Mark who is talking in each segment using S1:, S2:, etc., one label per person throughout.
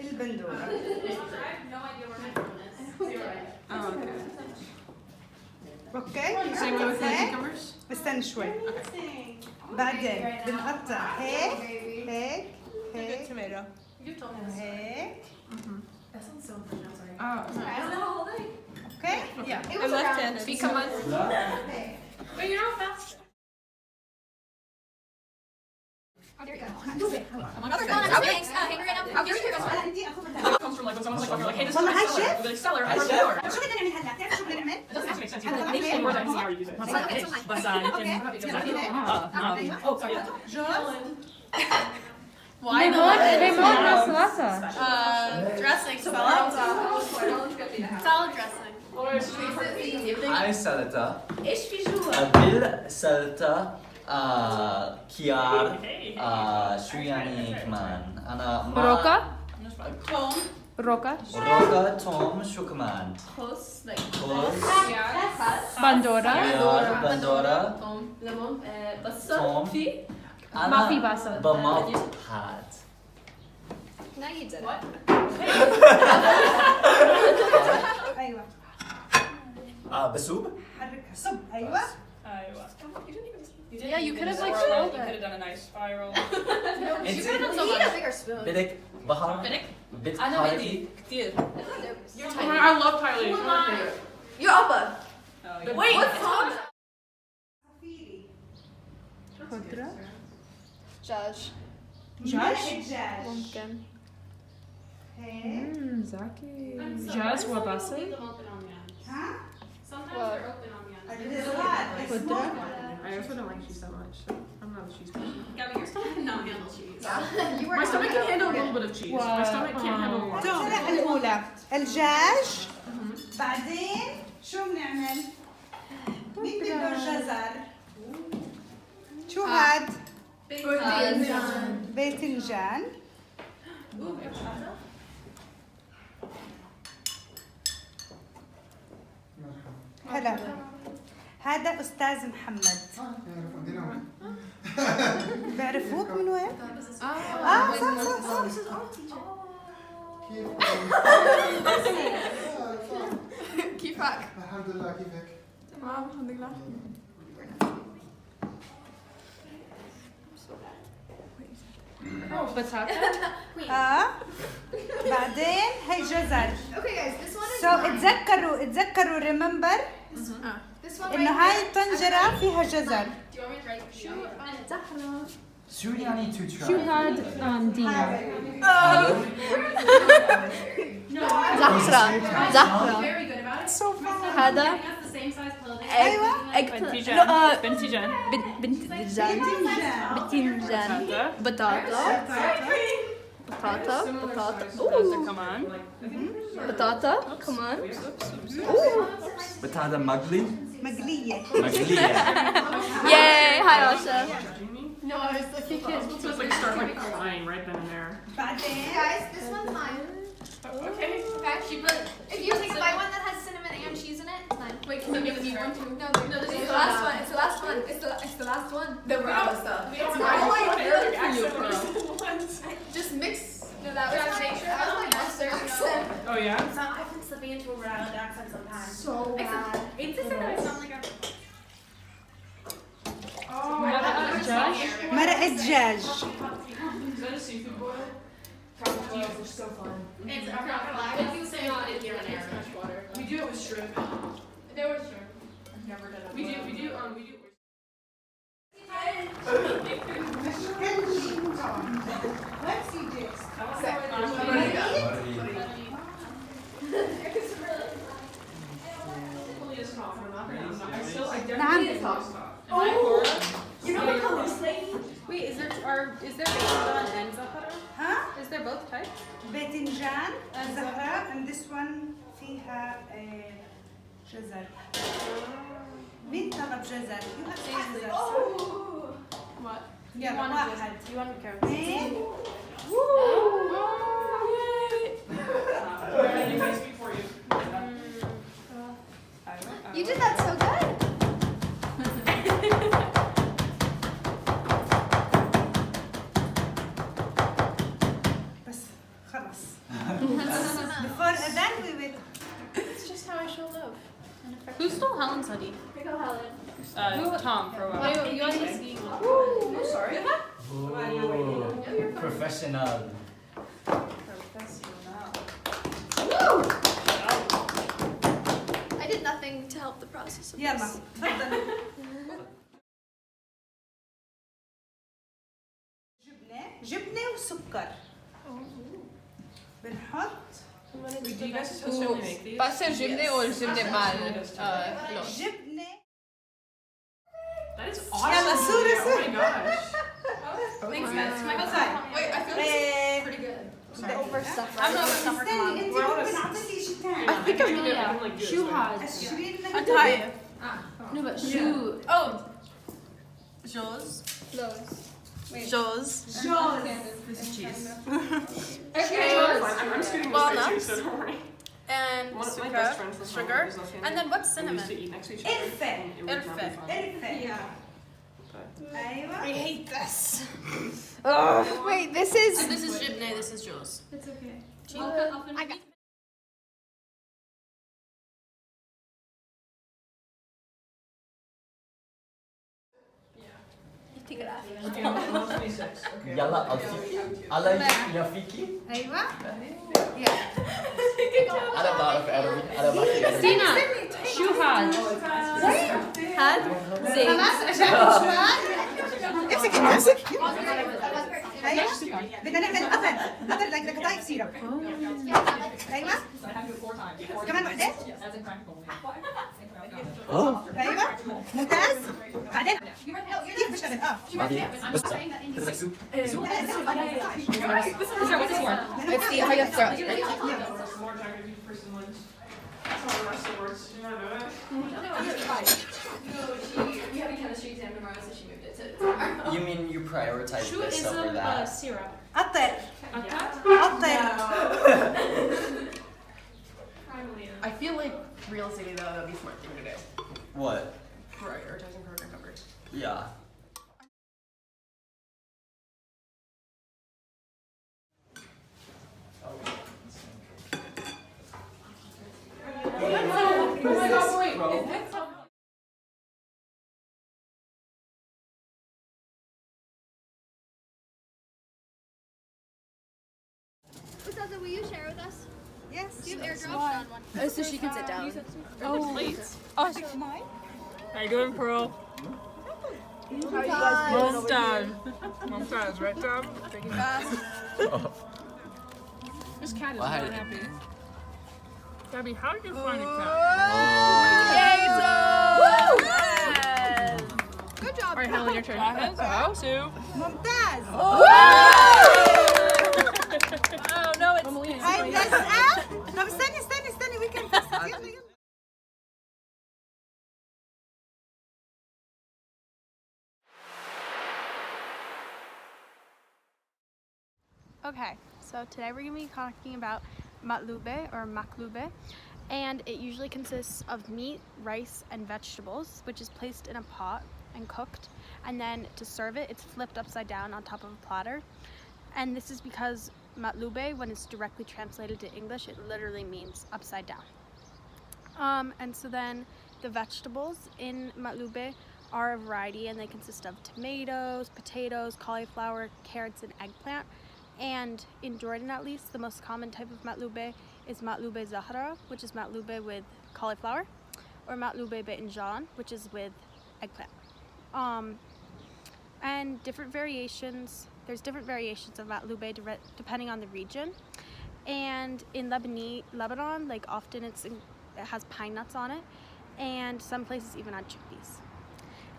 S1: البندورة.
S2: I have no idea where my phone is. You're right.
S3: Oh, okay.
S1: اوكي؟
S3: Same way with the
S1: هيك.
S3: cucumbers?
S1: استنى شوي. بعدين بنقطع هيك هيك هيك
S2: Tomato. You told me this.
S1: هيك.
S2: That sounds so fun. I'm sorry.
S3: Oh.
S2: I don't know the whole thing.
S1: اوكي؟
S2: Yeah.
S4: I'm left-handed.
S2: Become one. But you're not fast.
S4: Oh, there you go. Oh, thanks. Hangry right now. Here we go.
S1: عندي اخذ مثلا.
S3: Comes from like when someone's like, like, hey, this is
S1: والله
S3: my
S1: هاي
S3: seller.
S1: شيف؟
S3: We're like, seller,
S5: هاي
S3: I'm
S5: شيف؟
S3: door.
S1: شو بدنا نعمل هلا؟ بتعرف شو بدنا نعمل؟
S3: It doesn't make sense. You
S1: هلا
S3: know,
S1: بدنا
S3: the word
S1: نعمل.
S3: I use it.
S4: Okay, so
S3: But oh, sorry.
S1: جوز.
S2: Why
S6: Limon na salsa.
S2: Dressing. Salad. Salad dressing.
S5: هاي سلطة
S2: ايش في جوا؟
S5: بالسلطة كيار شو يعني كمان أنا ما
S6: روكا
S2: توم.
S6: روكا
S5: روكا توم شو كمان
S2: خس. Like
S5: خس
S6: باندورا
S5: كيار بندورة
S2: توم. ليمون. بصل.
S5: توم.
S2: في.
S6: ما في بصل.
S5: بمطحات
S4: Now you did it.
S2: What?
S1: ايوه
S5: بسوب
S1: حركها صب ايوه.
S4: Yeah, you could have like
S3: You
S4: swirled
S3: could have
S4: it.
S3: done a nice spiral.
S4: You could have done a bigger spoon.
S5: بدك بحر
S3: بدك؟
S5: بتحركي
S3: كتير.
S2: You're
S3: Oh my, I love Thailand.
S4: You're Oppa.
S3: Oh, yeah.
S2: Wait.
S4: What's wrong?
S6: خضرة
S4: Judge.
S1: مرق الدجاج.
S4: ممكن.
S1: هيك.
S6: زاكي جاز وبصل
S1: ها؟
S2: Sometimes
S4: What?
S2: they're open on the outside.
S1: الدجاج.
S6: خضرة
S3: I also don't like cheese that much. So I'm not a cheese person.
S2: Gabby, your stomach cannot handle cheese.
S4: You were
S3: My stomach can handle a little bit of cheese. My stomach can't handle a lot.
S1: السلقة الأولى الدجاج. بعدين شو بنعمل؟ مين بده جزر؟ شو هاد؟ باذنجان. هلا هذا أستاذ محمد. بيعرفوك من وين؟ صح.
S4: كيفك؟
S7: الحمد لله كيفك؟
S4: تمام الحمد لله.
S6: بطاطا
S1: بعدين هي جزر.
S4: Okay guys, this one is
S1: So اتذكروا remember
S4: this one
S1: إنه هاي الطنجرة فيها جزر.
S2: Do you want me to write
S4: شو زهرة.
S5: شو يعني to try
S6: شو هاد دينا
S4: زهرة.
S2: very good about it?
S1: So fun.
S4: هذا
S2: Has the same size clothing.
S6: بنتيجان بنتيجان
S4: بتنجان بطاطا
S3: كمان.
S4: بطاطا كمان.
S5: بتاع مقلي
S1: مقلية.
S5: مقلية
S4: Yay! Hi Asha.
S2: No, I was looking at
S3: It's supposed to like start like crying right then and there.
S1: بعدين
S4: Guys, this one's mine.
S2: Okay.
S4: Okay, if you take buy one that has cinnamon and cheese in it, it's mine.
S2: Wait, can you give me one too?
S4: No, this is the last one. It's the last one. It's the last one.
S2: The raw stuff.
S4: It's
S2: not
S4: not
S2: like
S4: good
S2: for you.
S4: Just mix. No, that was my master accent.
S3: Oh yeah?
S2: I've been slipping into a Rhode Island accent sometimes.
S4: So bad.
S2: It's just that I sound like a...
S1: مرق الدجاج.
S3: Is that a seafood boil?
S2: It's, I'm not gonna lie, I do say not in here and there.
S3: We do it with shrimp.
S2: There was shrimp. I've never done it.
S3: We do.
S1: Let's see this. نعم.
S2: You know what hallucinating? Wait, is there basil and za'atar?
S1: ها؟
S2: Is there both types?
S1: باذنجان زهرة and this one فيها جزر. مين طلب جزر؟ You have جزر.
S2: What?
S1: يلا واحد.
S2: You want carrots?
S1: اثنين.
S4: You did that so good.
S1: بس خلص. Before Adhan, we wait.
S2: It's just how I show love.
S6: Who stole Helen's hoodie?
S2: Here go Helen.
S6: Tom for a while.
S2: Wait, you want to ski?
S3: Oh, sorry.
S5: Ooh, professional.
S2: I did nothing to help the process of
S1: يلا
S2: this.
S1: تفضل. جبنة وسكر. بنحط
S3: Do you guys supposed to make these?
S4: Pasta jibne or jibne mal?
S1: جبنة.
S3: That is
S1: يلا
S3: awesome.
S1: صورة
S3: Oh my gosh.
S2: Thanks, guys. My Wait, I feel like it's pretty good.
S1: over
S2: suffer. I'm not gonna suffer.
S1: استني انت ممكن اعطيني شيء ثاني.
S3: I think I'm like
S6: Shoe has.
S1: 20
S6: Qatayef. No, but shoe.
S2: Oh. Jaws. Jaws.
S1: جوز.
S3: This is cheese.
S2: Okay.
S3: I'm scooting this way too, so don't worry.
S2: And
S3: One of my best friends from
S2: sugar.
S3: home is left-handed.
S2: And then what's
S3: We used to
S2: cinnamon?
S3: eat next to each other.
S1: Irfan.
S3: and it would not be fun.
S1: قرفة. أيوة.
S2: I hate this.
S4: Wait, this is.
S2: This is jibne, this is Jaws.
S6: It's okay.
S2: I got Take it off.
S3: Okay, I'm on 26. Okay.
S5: Yalla Alfiki. Ala Yafiki.
S1: أيوة.
S5: Ada بعرف Arabic. Ada بحكي Arabic.
S6: Sina. Shoe has.
S2: Had?
S1: خلاص عشان شوي. امسك. أيوة. بدنا نعمل قطر like قطايف سيرب. أيوة. كمان واحدة. أيوة. ممتاز. بعدين كيف بشتغل؟
S5: بعدين بس بدك سوق.
S4: It's the higher throat.
S3: More talkative person lives. That's how the rest of the words. You know
S2: We have a chemistry exam tomorrow, so she moved it to tomorrow.
S5: You mean you prioritize
S6: Shoe
S5: this
S6: is
S5: over
S6: a
S5: that?
S6: syrup.
S1: قطر.
S6: Atta?
S1: قطر.
S3: I feel like realistically though, that'd be a smart thing to do.
S5: What?
S3: Prioritizing program coverage.
S5: Yeah.
S3: Oh my god, wait.
S2: Ustaza, will you share with us?
S1: Yes.
S2: You have airdrops on one.
S4: Oh, so she can sit down.
S6: Oh.
S3: Plates.
S6: Oh, how you doing, Pearl? Mom, Dad, right, Dad? This cat is
S5: Why?
S6: not happy. Gabby, how did you find a cat?
S2: Good job.
S6: All right, Helen, your turn. How, Sue?
S1: ممتاز.
S6: Oh no, it's
S1: هاي الأسئلة. طب استني we can fix it. يلا يلا.
S7: Okay, so today we're going to be talking about Matlube or Maqluba, and it usually consists of meat, rice, and vegetables, which is placed in a pot and cooked, and then to serve it, it's flipped upside down on top of a platter. And this is because Matlube, when it's directly translated to English, it literally means upside down. And so then the vegetables in Matlube are a variety, and they consist of tomatoes, potatoes, cauliflower, carrots, and eggplant. And in Jordan, at least, the most common type of matlube is matlube zahra, which is matlube with cauliflower, or matlube betinjan, which is with eggplant. And different variations, there's different variations of matlube depending on the region. And in Lebanon, like often it has pine nuts on it, and some places even add chickpeas.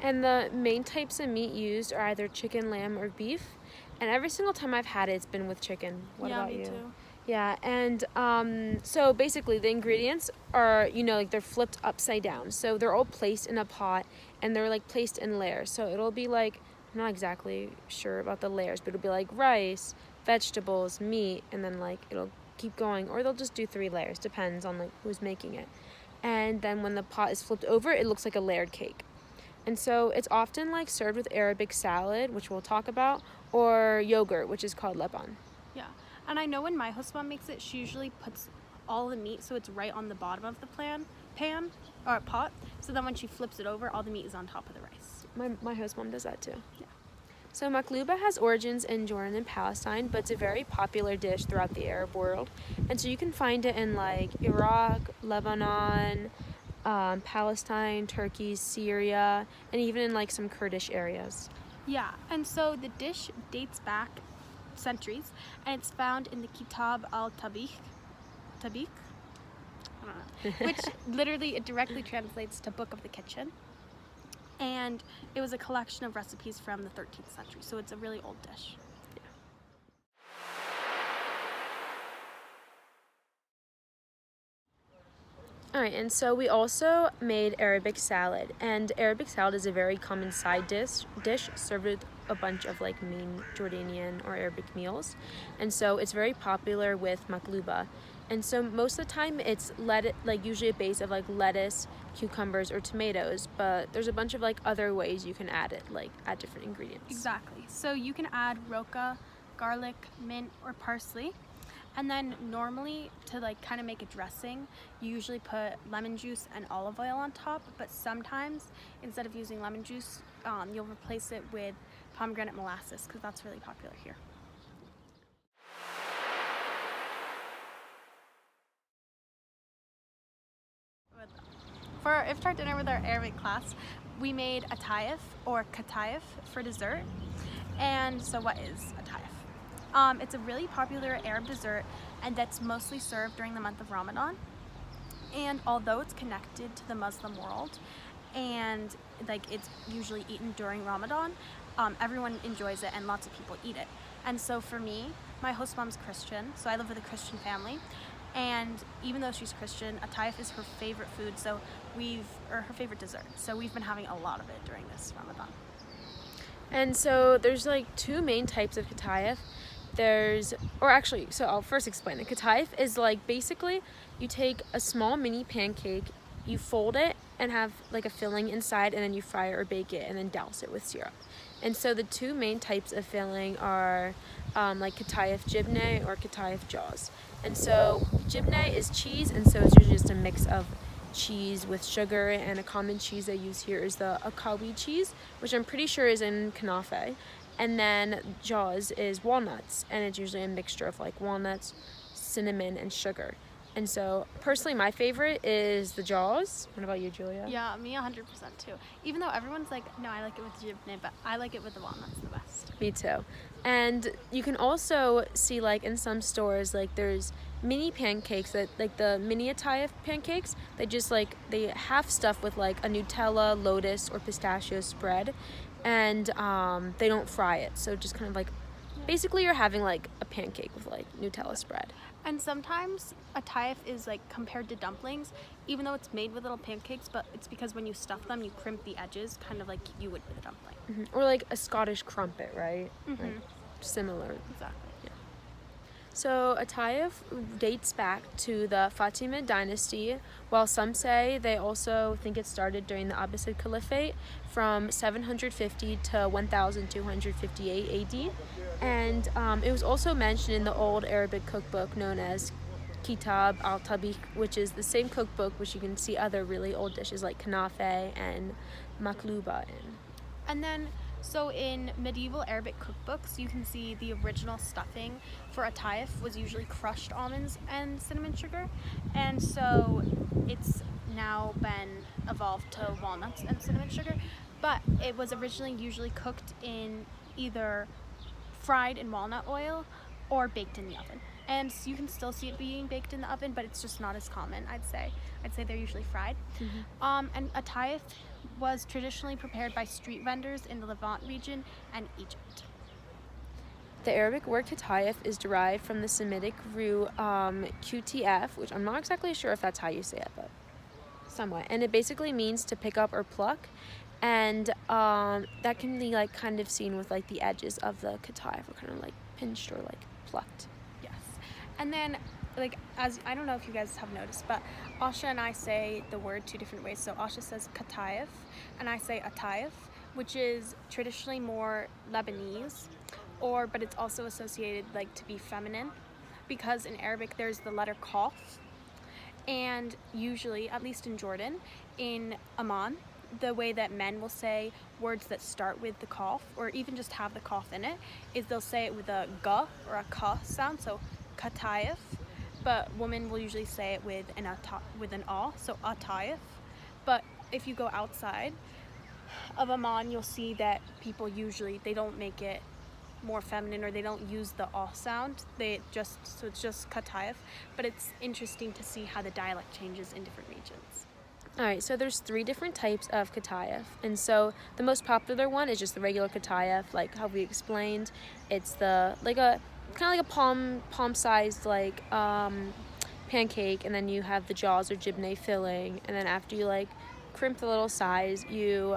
S8: And the main types of meat used are either chicken, lamb, or beef. And every single time I've had it, it's been with chicken. What about you?
S7: Too.
S8: Yeah, and so basically the ingredients are, like they're flipped upside down. So they're all placed in a pot and they're like placed in layers. So it'll be like, I'm not exactly sure about the layers, but it'll be like rice, vegetables, meat, and then like it'll keep going. Or they'll just do 3 layers, depends on like who's making it. And then when the pot is flipped over, it looks like a layered cake. And so it's often like served with Arabic salad, which we'll talk about, or yogurt, which is called leban.
S7: Yeah, And I know when my host mom makes it, she usually puts all the meat so it's right on the bottom of the pan or pot. So then when she flips it over, all the meat is on top of the rice.
S8: My host mom does that too.
S7: Yeah.
S8: So Maqluba has origins in Jordan and Palestine, but it's a very popular dish throughout the Arab world. And so you can find it in like Iraq, Lebanon, Palestine, Turkey, Syria, and even in like some Kurdish areas.
S7: Yeah, and so the dish dates back centuries, and it's found in the Kitab al-Tabikh, I don't know, which literally it directly translates to Book of the Kitchen. And it was a collection of recipes from the 13th century, so it's a really old dish.
S8: Alright, and so we also made Arabic salad, and Arabic salad is a very common side dish served with a bunch of like main Jordanian or Arabic meals, and so it's very popular with Maqluba. And so most of the time it's usually a base of like lettuce, cucumbers, or tomatoes, but there's a bunch of like other ways you can add it, like add different ingredients.
S7: Exactly. So you can add roca, garlic, mint, or parsley. And then normally to like kind of make a dressing, you usually put lemon juice and olive oil on top, but sometimes instead of using lemon juice, you'll replace it with pomegranate molasses because that's really popular here. For our Iftar dinner with our Arabic class, we made Qatayef or Qatayef for dessert. And so what is Qatayef? It's a really popular Arab dessert, and that's mostly served during the month of Ramadan. And although it's connected to the Muslim world and like it's usually eaten during Ramadan, everyone enjoys it and lots of people eat it. And so for me, my host mom's Christian, so I live with a Christian family. And even though she's Christian, Qatayef is her favorite food, or her favorite dessert. So we've been having a lot of it during this Ramadan.
S8: And so there's like two main types of Qatayef. So I'll first explain it. Qatayef is like basically you take a small mini pancake, you fold it and have like a filling inside, and then you fry it or bake it and then douse it with syrup. And so the two main types of filling are like Qatayef jibne or Qatayef jaws. And so jibne is cheese, and so it's usually just a mix of cheese with sugar, and a common cheese they use here is the Akawi cheese, which I'm pretty sure is in Kanafe. And then jaws is walnuts, and it's usually a mixture of like walnuts, cinnamon, and sugar. And so personally my favorite is the jaws. What about you, Julia?
S7: Yeah, me 100% too. Even though everyone's like, no, I like it with jibne, but I like it with the walnuts the best.
S8: Me too. And you can also see like in some stores like there's mini pancakes that like the mini Qatayef pancakes, they half stuffed with like a Nutella, lotus, or pistachio spread, and they don't fry it, so just kind of like basically you're having like a pancake with like Nutella spread.
S7: And sometimes Qatayef is like compared to dumplings, even though it's made with little pancakes, but it's because when you stuff them, you crimp the edges, kind of like you would with a dumpling.
S8: Mm-hmm. Or like a Scottish crumpet, right?
S7: Mm-hmm.
S8: Like, similar.
S7: Exactly.
S8: Yeah. So Qatayef dates back to the Fatimid dynasty, while some say they also think it started during the Abbasid Caliphate from 750 to 1258 AD. And it was also mentioned in the old Arabic cookbook known as Kitab al-Tabikh, which is the same cookbook which you can see other really old dishes like kanafe and Maqluba in.
S7: And then, so in medieval Arabic cookbooks, you can see the original stuffing for Qatayef was usually crushed almonds and cinnamon sugar. And so it's now been evolved to walnuts and cinnamon sugar. But it was originally usually cooked in either fried in walnut oil or baked in the oven. And so you can still see it being baked in the oven, but it's just not as common, I'd say. I'd say they're usually fried. Mm-hmm. And Qatayef was traditionally prepared by street vendors in the Levant region and Egypt.
S8: The Arabic word Qatayef is derived from the Semitic root Qtf, which I'm not exactly sure if that's how you say it, but somewhat. And it basically means to pick up or pluck. And that can be like kind of seen with like the edges of the Qatayef, or kind of like pinched or like plucked.
S7: Yes. And then like, as I don't know if you guys have noticed, but Asha and I say the word two different ways. So Asha says Qatayef and I say Qatayef, which is traditionally more Lebanese, but it's also associated like to be feminine. because in Arabic there's the letter qaf, and usually, at least in Jordan, in Amman, the way that men will say words that start with the qaf, or even just have the qaf in it, is they'll say it with a ga or a ka sound, so Qatayef, but women will usually say it with an a, so Qatayef. But if you go outside of Amman, you'll see that people usually, they don't make it more feminine, or they don't use the a sound. So it's just Qatayef. But it's interesting to see how the dialect changes in different regions.
S8: Alright, so there's 3 different types of Qatayef, and so the most popular one is just the regular Qatayef, like how we explained. It's the kind of like a palm-sized pancake, and then you have the jaws or jibneh filling, and then after you like crimp the little size, you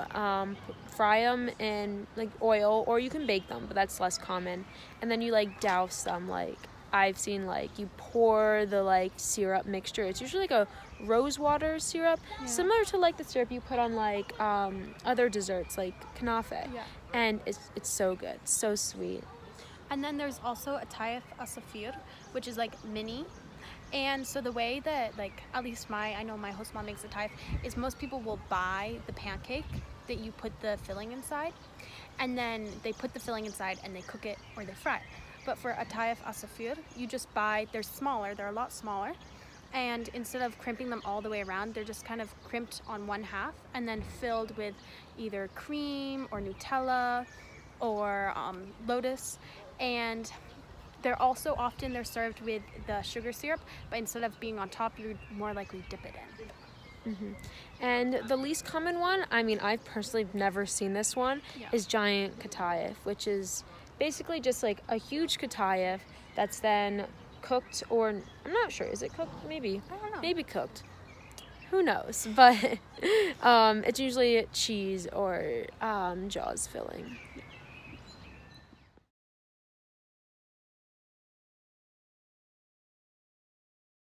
S8: fry them in like oil, or you can bake them, but that's less common, and then you like douse them. Like I've seen, like you pour the like syrup mixture. It's usually like a rose water syrup, similar to like the syrup you put on like other desserts like kanafe, and it's so good, so sweet.
S7: And then there's also a Qatayef asafir, which is like mini. And so the way that, like, at least I know my host mom makes a Qatayef, is most people will buy the pancake that you put the filling inside, and then they put the filling inside and they cook it or they fry it. But for a Qatayef asafir, you just buy, they're a lot smaller, and instead of crimping them all the way around, they're just kind of crimped on one half and then filled with either cream or Nutella or lotus. And they're also they're served with the sugar syrup, but instead of being on top, you more likely dip it in.
S8: And the least common one, I mean, I've personally never seen this one, is giant Qatayef, which is basically just like a huge Qatayef that's then cooked, or I'm not sure, is it cooked? Maybe.
S7: I don't know.
S8: Maybe cooked. Who knows? But it's usually cheese or jaws filling.